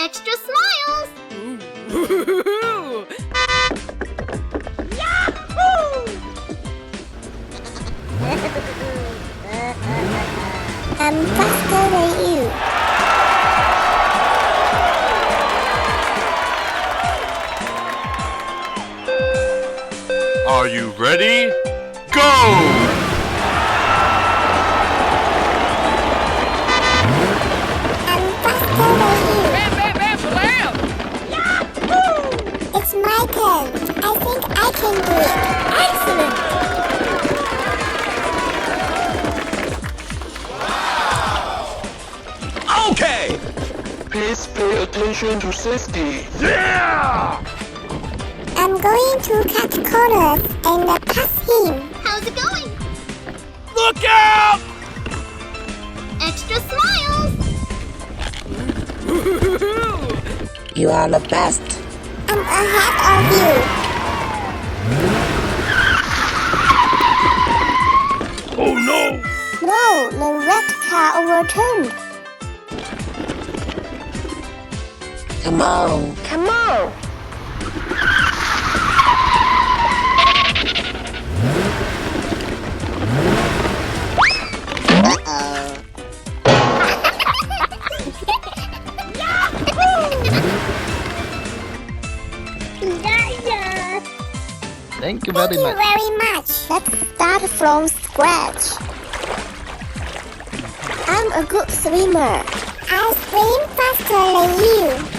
Extra smiles! I'm faster than you. Are you ready? Go! I'm faster than you. It's my turn. I think I can do it. Excellent. Okay! Please pay attention to safety. I'm going to cut corners and pass him. How's it going? Look out! Extra smiles! You are the best. I'm ahead of you. Oh no! No, the red car overturned. Come on. Come on. Thank you Thank very you much. very much. Let's start from scratch. I'm a good swimmer. I swim faster than you.